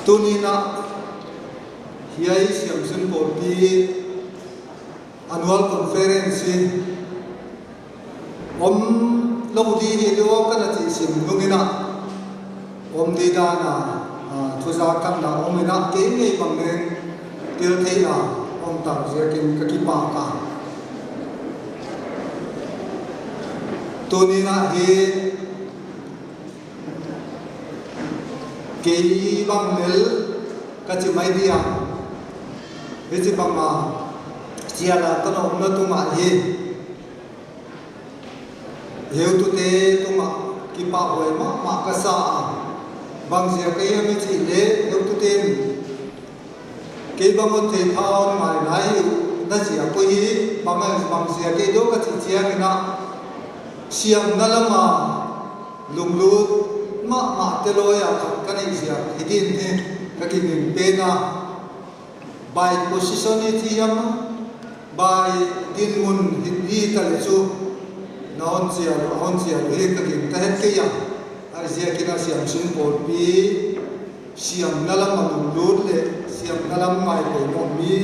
tunina hiai siam sun porpi annual conference om lodi hi lo kana chi sim lungina om di dana thuza kan na omina ke ngei bangen til theina om ta jekin ka ki pa ka tunina hi ke bang lel ka chi mai dia he chi bang ma chiala ka no na tu ma hi heu tu te tu ma ki pa hoi ma ka sa bang sia ke mi chi le heu tu ten ke bang on the thao mai lai na sia ko hi bang sia ke do ka chi chiang na siam na lama lunglut ma te lo ya ka nei sia hidin he ka ki min pe na by position ni thi yam by din mun hi ta le chu na on sia he ka ki ta het ke ya ai sia ki na siam sun por pi siam na lam ma lunglut le siam na lam mai ko mo mi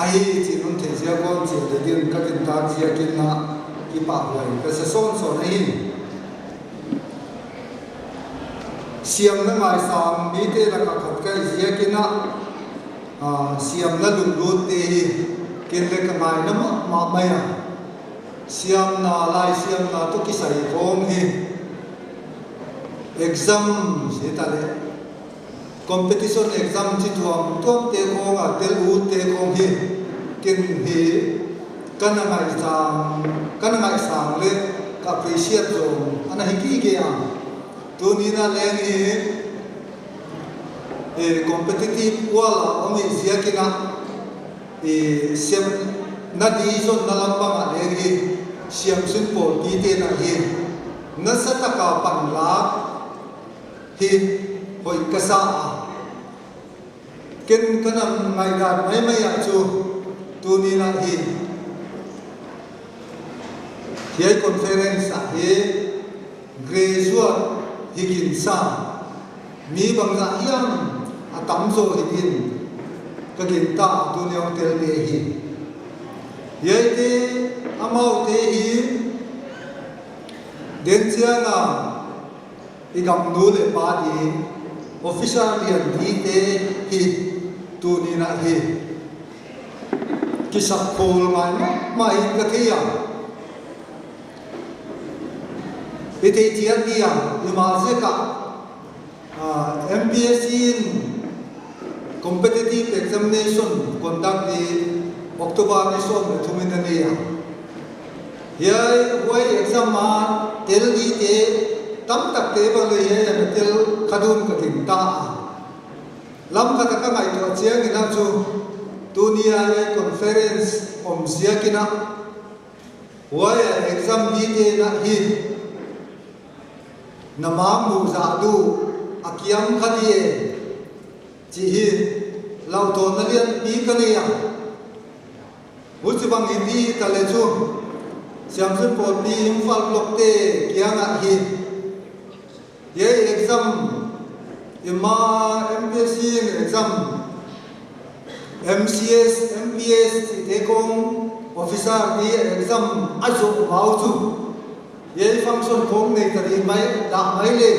ai chi nun the sia kon chi de din ka kin ta sia kin na ki pa lai ka se son na hin siam na ngai sam mi te la ka khat kai zia kina siam na lung lu te ken le ka mai na ma mai a siam na lai siam na to ki sai khom hi exam se ta le competition exam chi tuam te ko nga tel u te ko hi ken hi kana ngai sang le ka appreciate zo ana hi ki ge a tunina leng e competitive wala omi sia kina e sem na di zon na lamba ma leng hi siam sun por ki te na hi na sataka pan la hi hoi kasa ken kana mai da mai ya chu tunina hi conference hi graduate hikin sa mi bang za hiam atam zo hikin ka gin ta dunyong tel te hi ye te amau te hi den chia na igam nu le pa di official lian di te hi tu ni na hi kisak khol mai ka thia ite chian dia lima seka MPSC competitive examination conduct di October ni som thumin ni ya wai exam ma tel di te tam tak te ba le ya tel khadun ka tin ta lam ka ka ngai to chiang ina chu dunia ye conference om sia kina wai exam di te na hi namam mu za du akiam khadie chi hi lau to na lian pi ka le ya mu chi bang hi ta le chu siam sun po pi im fal blok te kya nga hi ye exam ima MPSC exam MCS MPS te kong officer di exam ajo mau chu ye function khom nei ta ri mai da mai le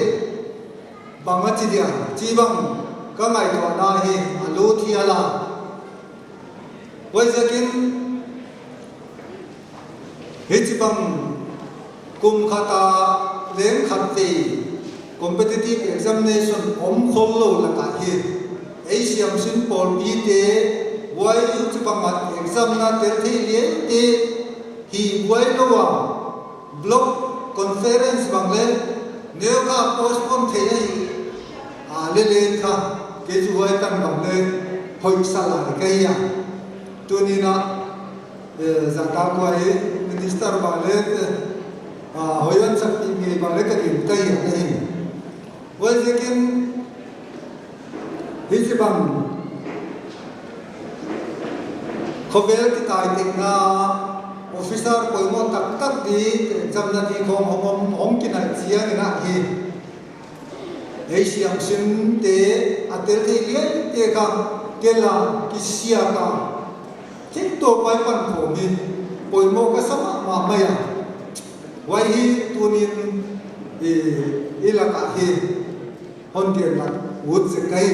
bang chi dia chi bang ka ngai to na hi alu thi ala wai zakin he chi bang kum khata leng khat ti competitive examination om khol lo la ka hi asian sin pol bi te wai yu chi bang exam na tel thi le te hi wai lo wa block conference bangle neo ka postpone the le le kha ke chu wai tan bangle hoi sala ke ya tunina za ta ko ai minister bangle hoyan sakti nge bangle ka din kai ya nei wai zekin hisibam khobel ki tai ting na officer koi mo tak di exam na di khom hom ki na chia ni na hi Asiam sim te atel te lian te ka kela kisia ka chik to pai pan ko mi poi mo ka sama ma maya wai hi tunin ilaka hi hon ke la wut se kai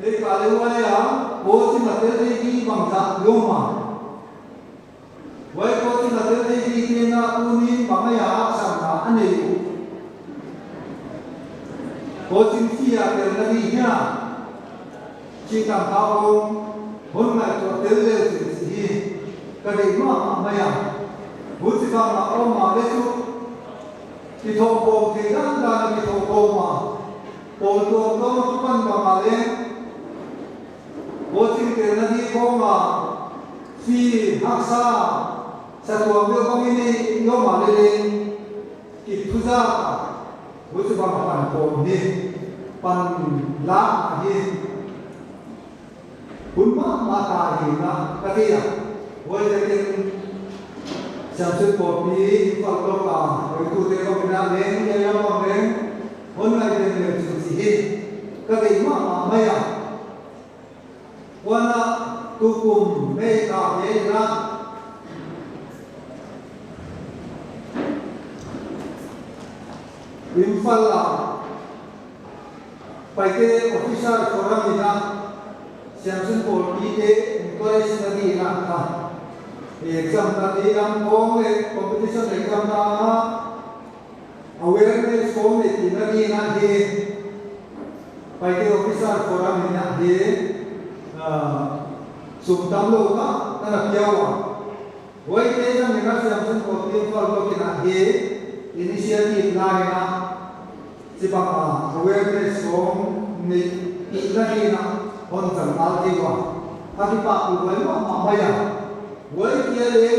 e ka le wai ya o si ma te te ki bang ka lo ma wai ko si ma te te ki na tunin ba maya sa na ane có chính khi là cái gì nhá chỉ cần thao hôm nay cho tới lên thì gì cái gì mà mày à muốn chỉ cần là ông mà lấy chút thì thầu bộ thì rất là cái thầu bộ mà bộ đồ đó chúng ta mà lên có chính cái là gì có mà khi học sa sẽ tuần biểu có cái gì nó mà lên kịp thu ra với sự bằng bản cổ đi bằng lá đi cuốn mà ta thì là cái gì à với cái sản xuất bột đi phần lâu là với cụ thể có cái nào đến như là bằng đến hôm nay thì mình chỉ cái gì mà mấy à quan là tu cùng mấy cả vậy ra Infalla paite official forum ina Samsung Polite encourage nadi na ka exam tadi ang kong competition exam na awareness kong nadi na he paite official forum ina he sumtam lo ka na piawa wai te na mega Samsung Polite forum ina he initiative lain sebab awareness kong ni lagi na konsen altiwa tapi pak bukan apa ya boleh dia leh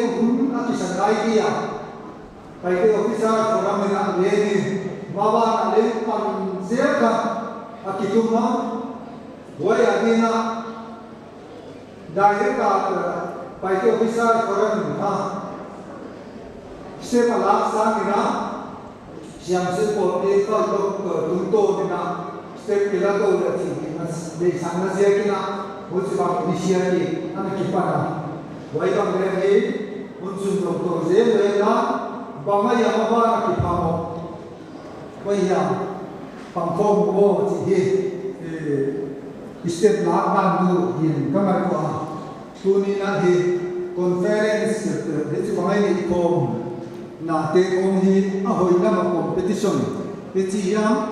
nanti sedai dia baik officer orang menang leh bawa leh pan siapa akituma boleh adina direct baik officer orang menang siapa laksa kita siang sepuluh itu untuk tuntutan kita step kita tu dah sih di sana saja kita boleh sebab inisiatif anak kita wajib mereka unsur untuk mereka bangga yang apa kita mau wajib pangkom ko sih step lakukan tu yang kamar ko tuni nanti conference itu bangga ini kom na te kong hi ahoy na competition peti yang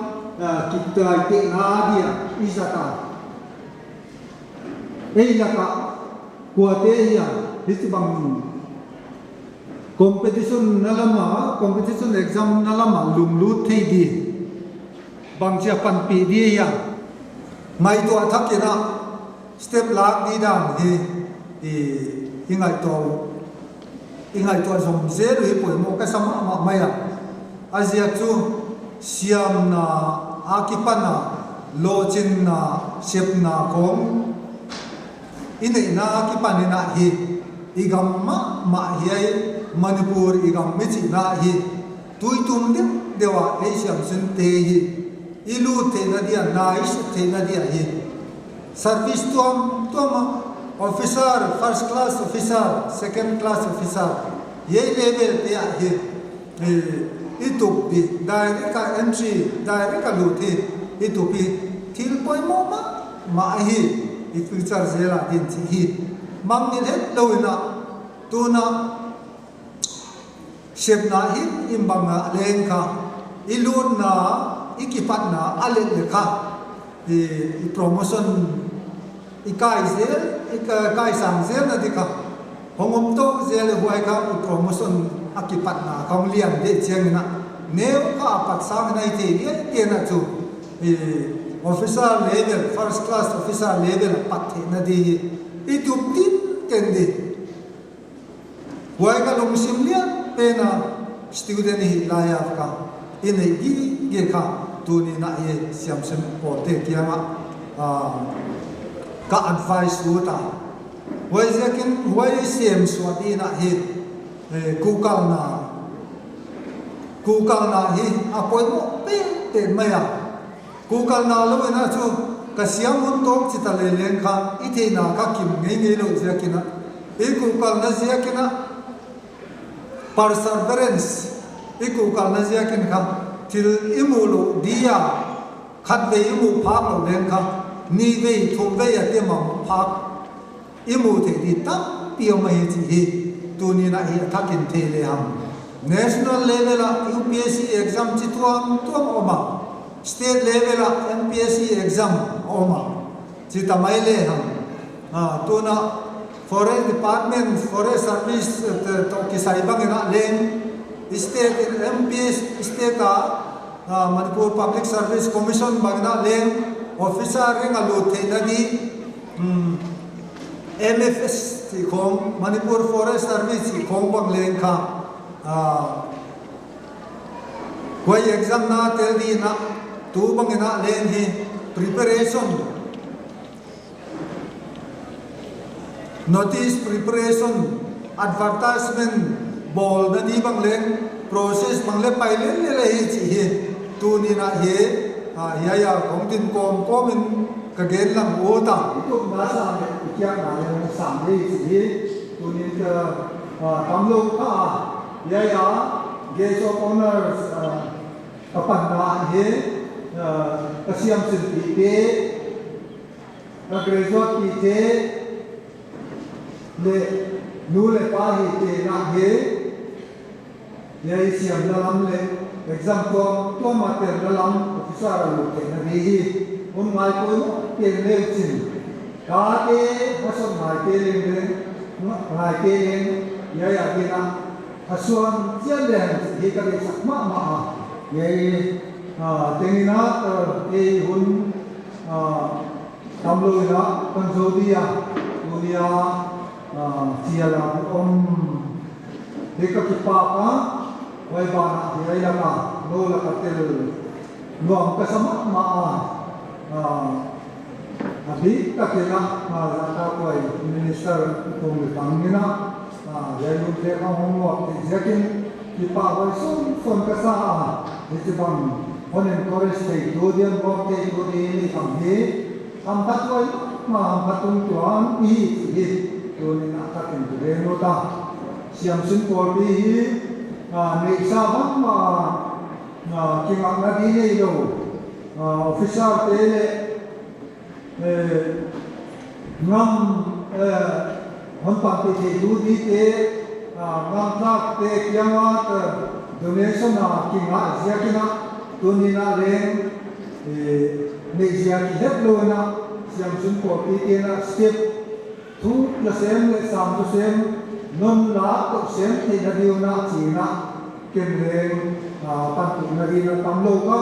kita te na dia isaka ka kuate ya itu bang competition nalama competition exam nalama lumlu thei di bang japan pi dia ya mai to athakina step lak di dan hi ingai to som zero hi poi mo ka sama ma maya azia chu siam na akipana lochin na sep na kong ina akipani na hi igam ma hi manipur igam michi na hi tuitum dewa asiam sun te hi ilu te na dia nais te na dia hi service tom officer, first class officer, second class officer, ye level te hi itu pi direct entry direct luti itu pi til poi mo ma hi future zela din hi mang ni het loina tuna shep na hi imbanga lenka ilun na ikipat na alen lekha promotion ikai sang zel na dika hongom to zel huai ka promotion akipat na kong lian de cheng na neu ka apat sang nai te dia te na chu officer level first class officer level pat na di itu tin kendi huai ka long sim lian pe na student hi laya ka inai ge ka tu ni na ye siam sem o te kia ma ka advice uta wai zakin wai sim swati na hi kukal na hi apoi mo pe maya kukal na lo na chu kasiam mun tok chita le len kha ithi na ka kim ngei lo ziakina kukal na ziakina perseverance kukal na ziakin kha til imulo dia khat ve imu phak lo len kha ni ve thum ve ya te mam phak imu the di ta piom mai chi hi tu ni na hi thakin the le ham national level UPSC exam chi tuam oma state level MPSC exam oma chi tamai le ham tu na forest department forest service to ki sai bang na len state MPS state Manipur Public Service Commission bagna len officer ring alu the na di MFS ti khom Manipur Forest Service ti khom bang len kha koi exam na tel di na tu bang na len hi preparation notice preparation advertisement bol na di bang len process bang le pai le hi chi hi tu ni na hi ya kong tin kom in ka gen lam o ta tu ma sa ne kya na le sam le chi hi tu ni ka tam lo ka ya ge so owners kapan na hi kasiam sin ti te graduate ki te le nu le pa hi te na hi ya siam dalam le exam to mater dalam officer lo te na hi un mai ko te le chin ka te hasan mai te le mai te ya ki na hasuan chen le hi ka le sak ma ye tengina te hun tam lo na kan zo dia dunia tiala om deka ki pa ka wai ba na ya ka no la ka tel nuam ka sama ma abi ka ke na ta ko minister ko mi pangina ya lu te ka homo jakin ki pa wai son ka sa ni bang honen kores te dodian bok te dodi ni kam he am ta wai ma patung tuan i hi tu ni na ta ken de no ta siam sin ko bi hi nei sa bang ma ki ma na di nei lo officer te le ngam hon pa te du di te ngam ta te kyama ta donation na ki nga sia ki na tu ni na len nei sia ki het lo na siam sin ko pi te na step thu la sem le sam tu sem non la to sem ti na diu na chi na ken len pan tu na ri na tam lo ka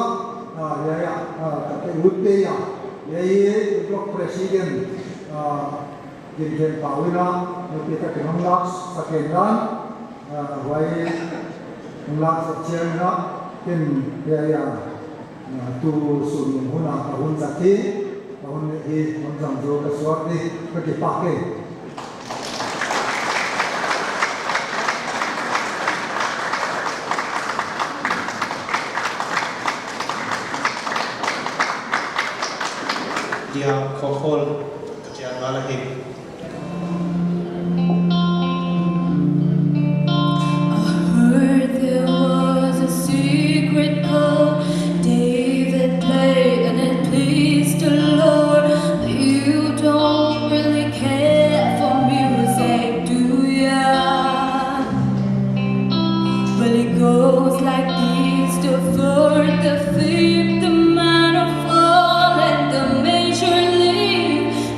ya ta te ut te ya ye block president Dirjen Pawina kita kenal laks sakenan wai laks secena ken ya tu sun huna tahun sakti tahun ini menjang jo keswati pergi pakai dia kokol kerjaan malahim.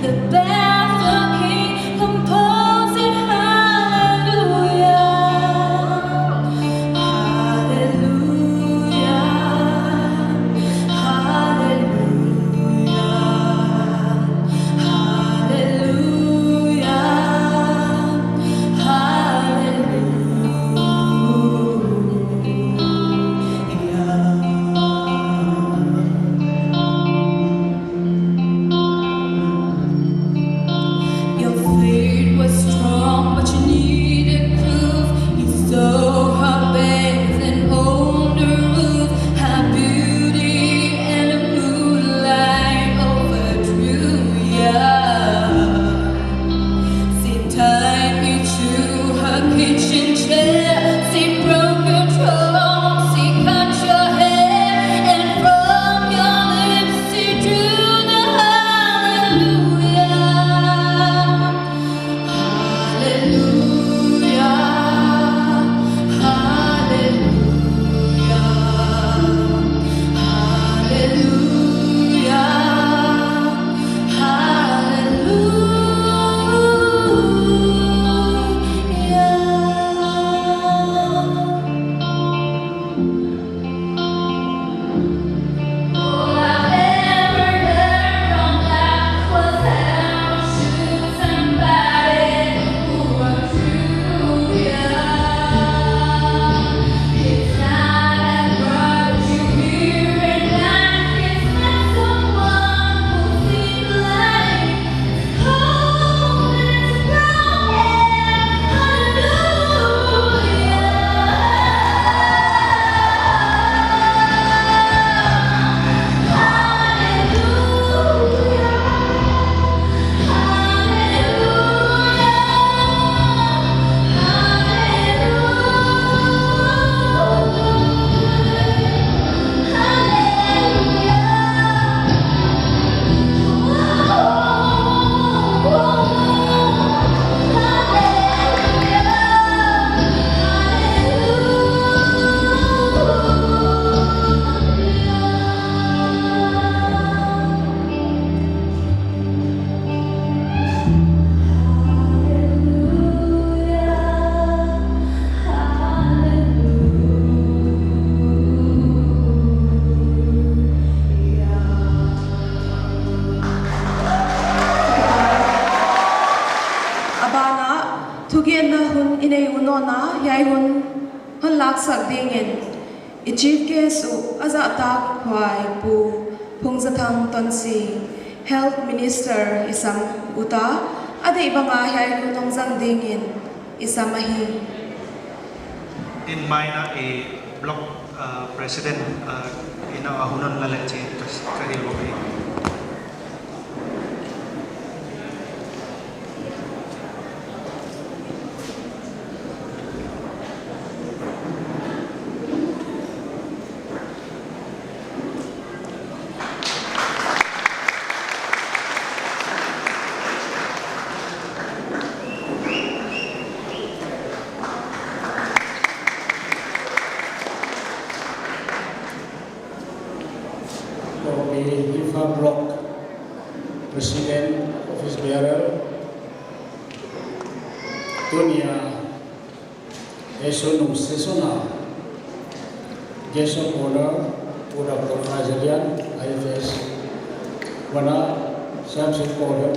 The inay unona yai hun lak sak dingin I chief guest aza tak hwai pu phungzathang tonsi health minister isam uta ade ibanga yai hunongjang dingin isamahi in Maina a block president ina ahunan na leche tas kahilo ay Block President Office Bearer Dunia Esonung Sesona Jason Order Udah Berkajalian IFS Wana Siap Order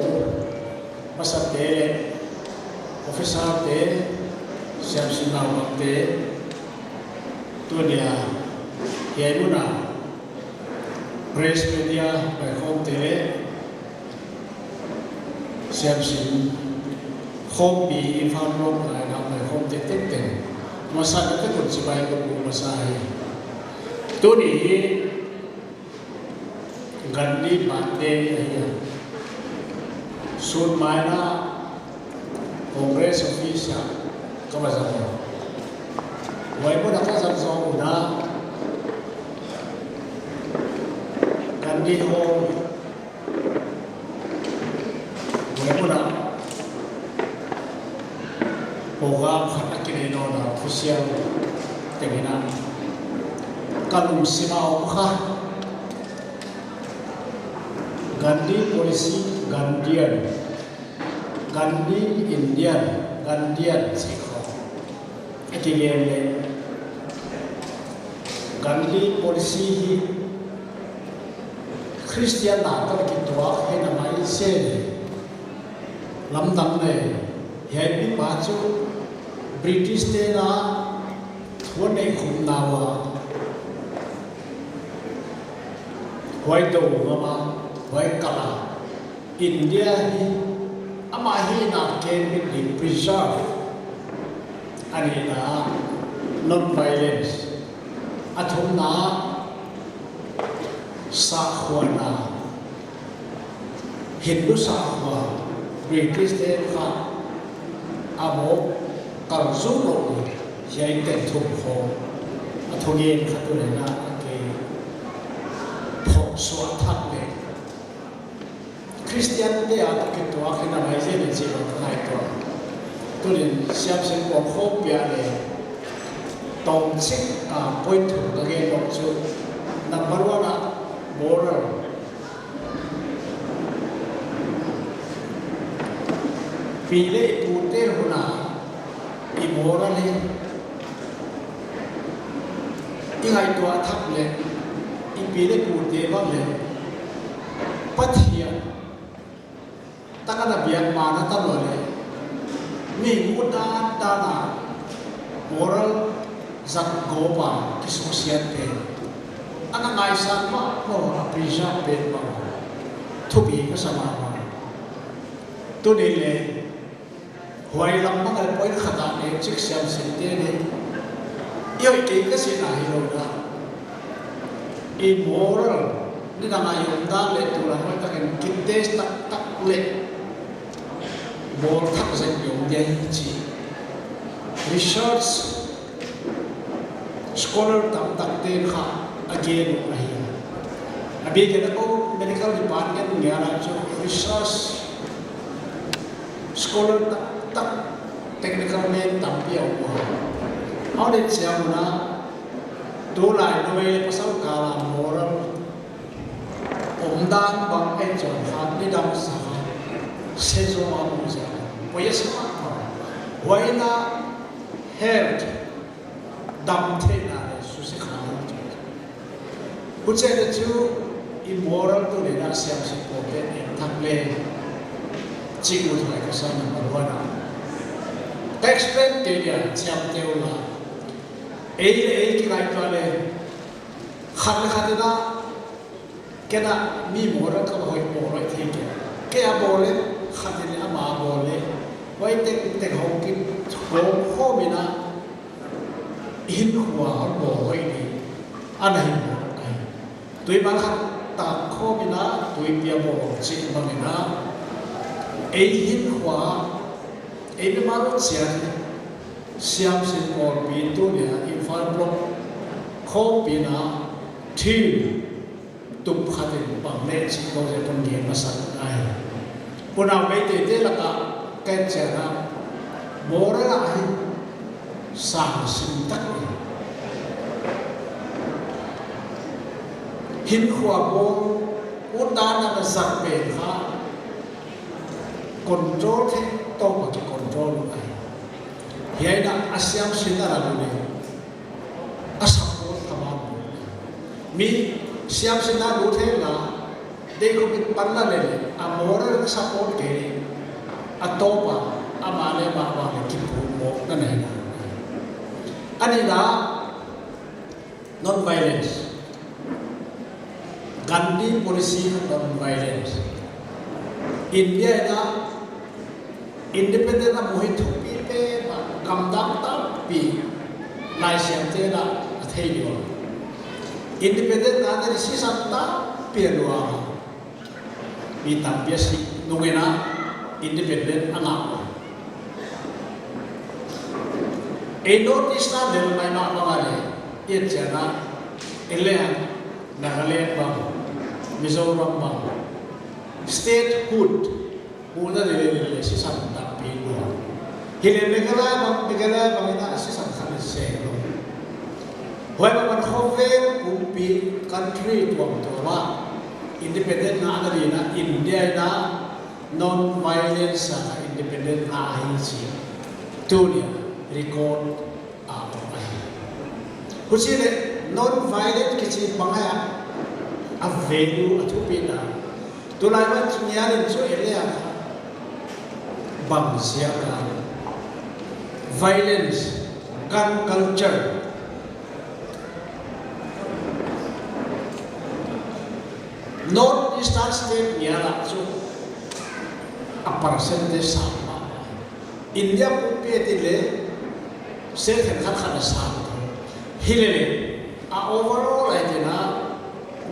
Masa Te Officer Te Siap Sinawak Te Dunia Yemuna Press media by home tele siap sin home bi info blog na by home tete masa na ko si bay ko masahe to ni gandi bande ayan sun mana congress office kamasa ko wai mo na ka sa una Di home, muna program kini na official tingina kalum simao ka Gandhi policy Gandhian Indian sikho ikigele Gandhi policy Christian na to kitwa he na mai se lam dang ne he bi pa chu British te na thon nei khum na wa wai do ma wai kala India hi ama hi na ken bi preserve ani na non violence athum na Sahwana Hindu Sahwa British Day Kha Amo Karzulo Yai Ten Thum Ho Athogen Khatulena Ake Phok Swa Thak Le Christian Day Atake To Akhina Mai Zen Zero Khai To Tulin Siap Sin Ko Ho Pia Le Tong Sik Point Thu Again Lok Chu Number 1 moral pile pute huna immoral he ingai to athap le ipile pute ba le pathia takana bian mana ta lo le mi muda dana moral zak gopa ki society ana ngai san ma ko appreciate pe ma to be ka sama ma to ne le huai lam ma ngai point khata ne chik siam sin te ne yoi ke ka sin a hi lo da immoral ni na ngai yom da le tu la ma ta ken kites tak tak le bor thak se yom de chi research scholar tam tak te kha again ahiya abi jana ko medical department ngara cho research scholar tak technical men tam pi au ko how did siamuna do lai noi pasal kala moral omdan bang ai chon khan ni dam sa se zo ma mu sa po yes ma why na health dam the na su se khan Kucai itu immoral tu lena siap si kopi thak le cikgu tu mereka sana berwana tax rate ke dia siam teula ei ki kai to le khat na kena mi mora ka hoi po roi thi ke a bole khat ni ama bole wai te ho ki ho mi na hin hua bo hoi ni anai tui ba khat ta kho mi na tui pia bo chi bang na ei hin hua ei be ma ro sia siam sin ko pi tu ne in fal block kho pi na thi tum khatin bang le chi ko je pon ge ma san ai puna be te la ka ke che na mo ra la ai sang sin tak hin khua bo u ta na na sak be kha control the to ma ki control ai hiai na asyam sin na la ne asap tamam mi siam sin na lu the na de ko bit pan la le amora ka support ke atopa amale ba ba ki pu mo na ne ani na non violence Gandhi policy non violence India na independent na mohit thupi pe kam dam ta pi lai siam te na thei dio independent na na si sam ta pi lua pi tam pi si nungena independent anga e notice na del mai na ba le ye chana ele Nagaland ba Mizoram ba statehood una de si sam ta pi lua hile megala ba ina si sam khan se lo hoi ba man khove kumpi country tuam to wa independent na na India na non violence independent na hi chi tunia record a kusile non violent kichi bangaya a value atupina tulai ma chinyalin so elea bang siaka violence gun culture North-Eastern state niara so a percentage sama India pupi etile se khan sama hilele a overall idea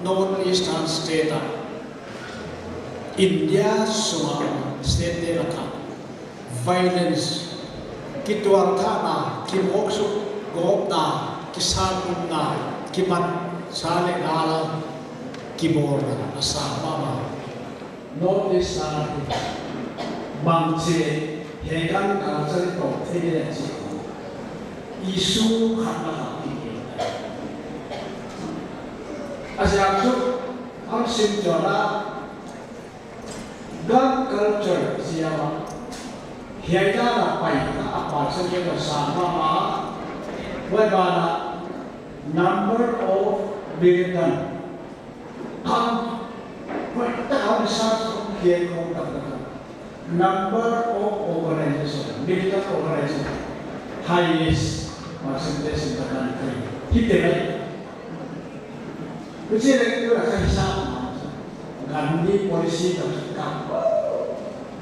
North-Eastern state India suma state de laka violence kituar thana kimoksu gopna kisan na kimat sale nala kibora asama ma North-Eastern bangche hegan culture to thile issue khana Asyam tu, am sim jona, gun culture siapa? Hiaja la pai na apa saja na sama ma, wabana number of militan, am, kita harus satu kiai kontak number of organization, militan organization, highest percentage in the country. Kita ni. Kecil itu rasa hisap, Gandhi polisi terkam,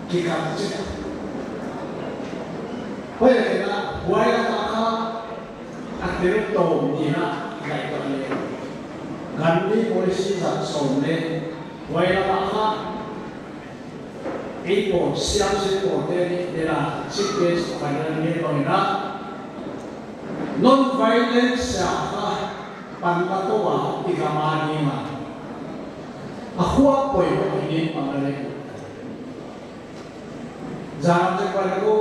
kita cakap. Boleh kita, boleh kita akhirnya tahu dia baik boleh. Gandhi polisi tersomne, boleh kita itu siapa sih orang dia sikit pada ni bolehna non violence siapa Pangkatoa ikamani ma ahwa poi ini pangale jangan cepat itu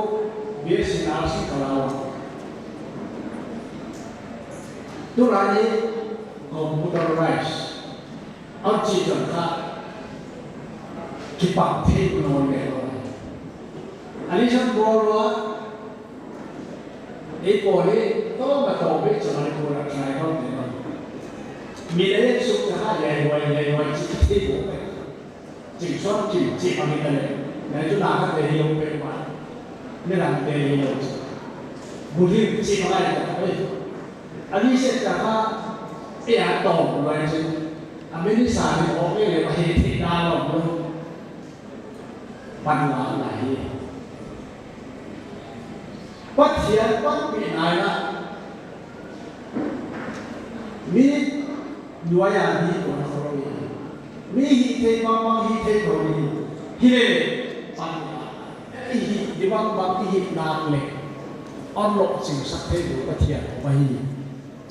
biasa nasi kalau tu lagi computerized aji jangka kipak teknologi ani san bolwa poli to nggak tahu jangan kurang saya kau Mila suka hanya yang cipti bukan, cipson cipti kami kali, nah itu nak dari yang berapa, ni nak dari yang บุรีจีนอะไรกันเลยอันนี้เสร็จจากว่าไอ้อาตอมไว้ใช่อันนี้สารออกเลยมาเหตุที่ดาวลงปัญหาไหนวัดเทียนวัดปีไหนละมีด้วยอย่างนี้คนเขาเรียนมีฮิตเทบางฮิตเทเขาเรียนฮิเลปัญหาไอ้ฮิตดีบางฮิตนาเล็กอันหลอกสิ่งสักเท่ดูวัดเทียนไป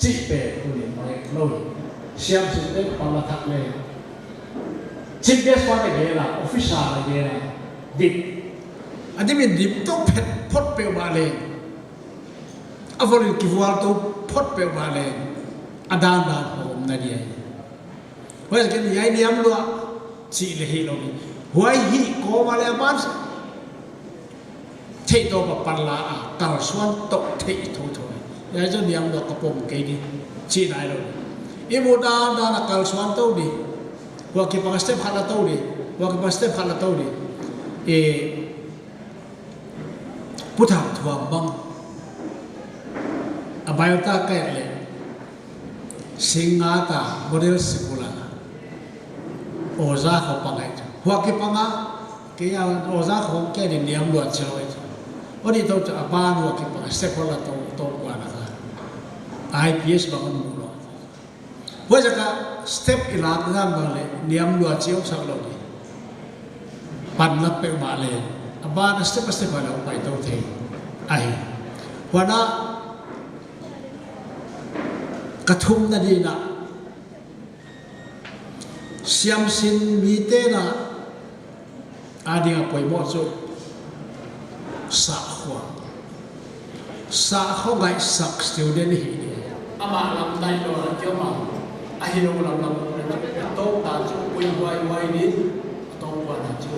จีเปย์ตัวนี้มาเล็กน้อยเชื่อมสิ่งเล็กปัญหาทักเลยชิปเดสวันเดียร์ละออฟฟิศอะไรเดียร์ดิบอันนี้เป็นดิบต้องเผ็ดพดเปรี้ยวมาเลยอัฟริกิวาลต้องพดเปรี้ยวมาเลยอาดานดานผมนั่นเองเพราะฉะนั้นยัยเนียมล้วนสิเลหิโลนี่หัวหิโกมาเลยบ้านเทโตปปัลลาตลส่วนตกเททุทุยยัยจะเนียมล้วนกระผมเกดีสินายโลนี่อิมุดานดานตลส่วนตัวดีหัวกิปังสเตปฮัลละตัวดีหัวกิปังสเตปฮัลละตัวดีพุทธะทวงบังอบายตาแก่เลยสิงห์ตาโมเดลสกุลาโอซาเขาปังไงจ้ะหัวกิปังอ่ะกี่อย่างโอซาเขาแก่ดินเดียมล้วนเชลว์จ้ะวันนี้ตัวจะบ้านหัวกิปังสเตปฮัลละตัวกว่านะครับ IPS บางคนรู้ว่าจะกับสเต็ปอีหลังนั่นบางเลยเนียมล้วนเชี่ยวสักหน่อยปันนับเป็นมาเลยบ้านสเต็ปมาแล้วไปตัวเทไอ้วันนั้นกระทุ่มนั่นดีนะเสียมสินมีเตนะอาดีกับไปหมดจุสะขวไงสักสตูเดนฮีอามาลำได้โดนเจ้ามาอาฮิโนลำโต๊ะตาจุปุยไวนี่โต๊ะวันจุ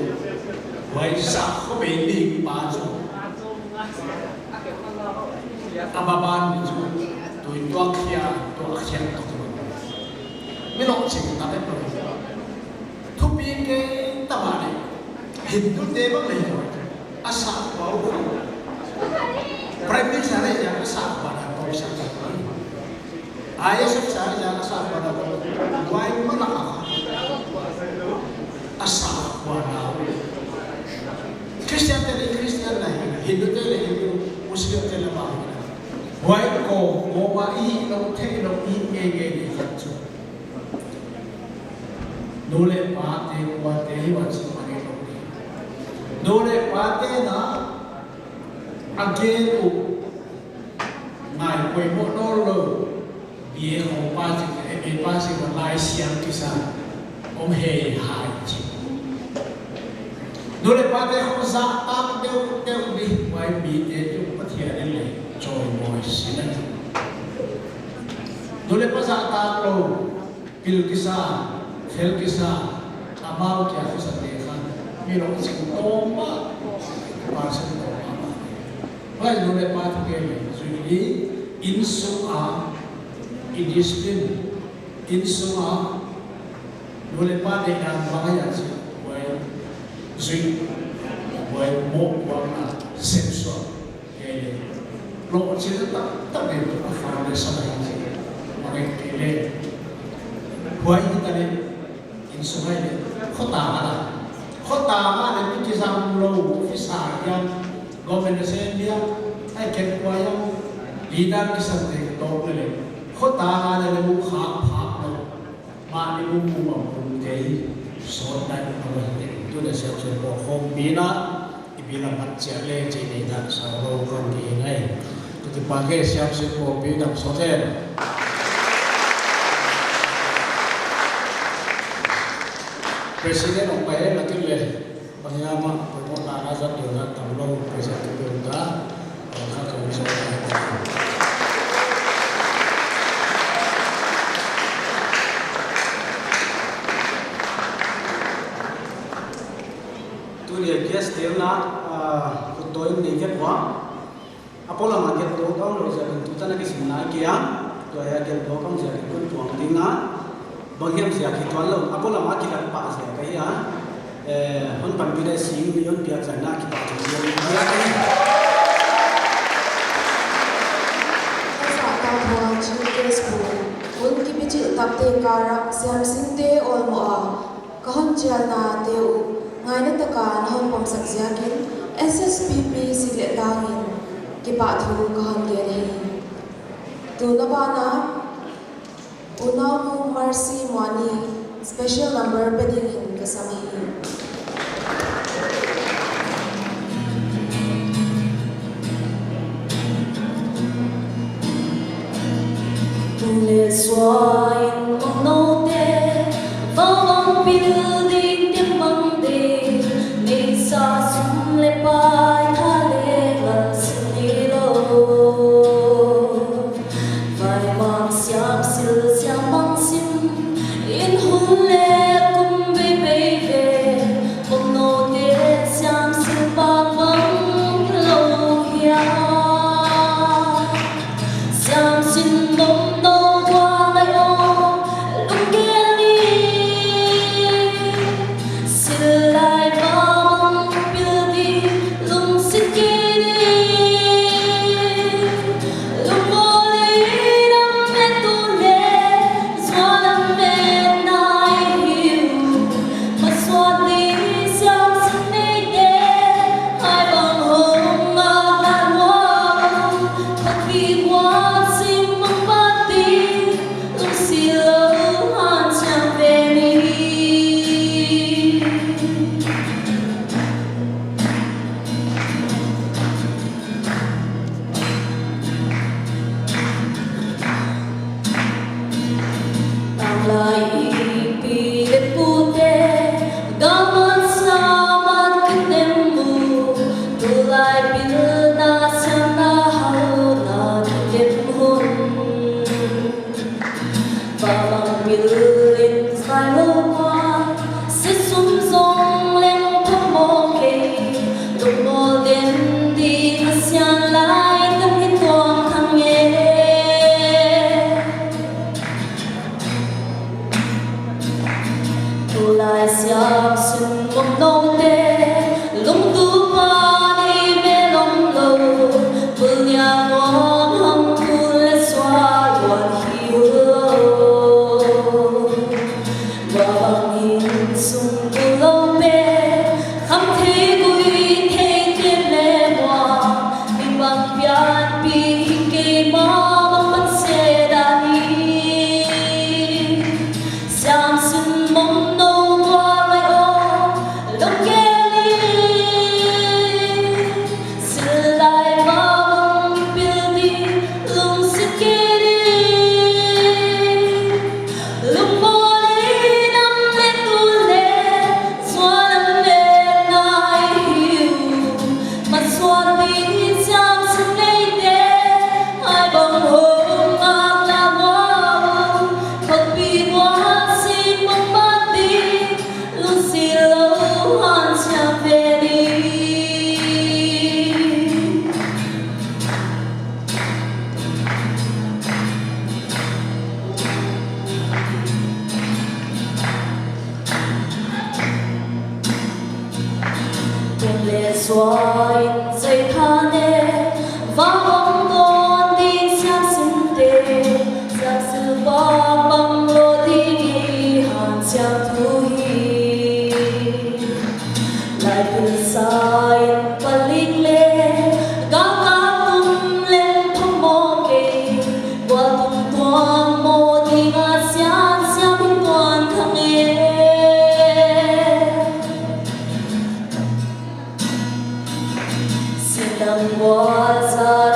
ไว้สักเขาเป็นดีปาจุอาบาบานจุตัวเขียตัวตัวไม่หลอกจริงตาได้เลยทุกปีเกตาบานหินทุกเดบังเลยอาสาเขาพระมิตรอะไรอย่างอาสาบานเขาสักคนอายสักสารอย่างอาสาบานเขาไว้ไม่ละอาสาบานเขาคริสเตียนแต่คริสเตียนไหนฮินดูแต่ฮินดูมุสลิมแต่ละบ้านไว้ก็โมบายเราเทเราอีเองนี่ครับจุดูเลยปาเตว่าเตยว่าสิ่งอะไรเราเนี่ยดูเลยปาเตนะอันเกตุนายไปหมดแล้วเลยเบี้ยของป้าจิเอ็นป้าสิวันไล่เสียงกิซ่าอมเฮหายจิดูเลยปาเตเขาจะตั้งเดียวดีไว้บีเตจุปะเทียนเลยจอยบอยสินะดูเลยภาษาตาโลกิลกิซาเฟลกิซาอาบาวที่อาศัยเด็กกันมีรถสิงโตมาบาสิงโตมาเพราะดูเลยมาทุกอย่างสุดที่อินสุอาอินดิสปินอินสุอาดูเลยมาในการบางอย่างสิไว้สุดไว้โมกวางเซ็นซอร์โลกที่ตั้งแต่ตัวฟ้าในสมัยนี้มันเกิดเลยหัวอินเตอร์เน็ตอินสมัยนี้เขาตามมาในพิธีสามโลกฟิสายังกอเมนเซนเดียไอ้เก็บไว้ยังลีดาร์กิสันเด็กโตเลยเขาตามมาในมุขะภาพเรามาในมุมแบบมุมเดียสอนได้ตัวเด็กตัวเด็กเสียชีวิตบอกคงมีนะbila baca le jadi dan sahur kan di ini kita pakai siap-siap kopi dan soter presiden upaya lagi le pengalaman pemotongan azab juga tahu presiden juga kalau kamu bisa tu dia guest dia nak tôi đi kết quả, Apollo mà kết tổ công rồi giờ chúng ta nói cái gì nói kia, rồi kết tổ công giờ chúng tôi chọn tiếng á, bằng hiểm giờ khi toán lâu, Apollo mà khi làm bạ giờ cái á, hơn phần bây giờ xíu hơn việc giờ na khi bạ giờ cái karak siam sinte olmo a kahon chial na teu ngai na taka na hon pom sak ziakin SSPP sile dangin kipa thu kahon ge rei tu na ba na unaw mu Mercy Mwani special number pedingin kasami le xoay mong nô tê vào bóng building tiếng băng đê mê xa xuống lê bài tha lê gần xin đi lô vài mang xiam sư xiam mang xin yên hôn lê cùng bê bê về mong nô tê xiam sư bạc băng lâu hiá xiam xin mong xoay dây tha nê và bóng con đi sang xin tê giặc sư ba băng lô đi hàng chàng thu hi lại từ sai và linh lê gác cá tung lên thông mô kê qua tung toan mô đi ngã xiang xiang toàn thăng yên Sedang puasa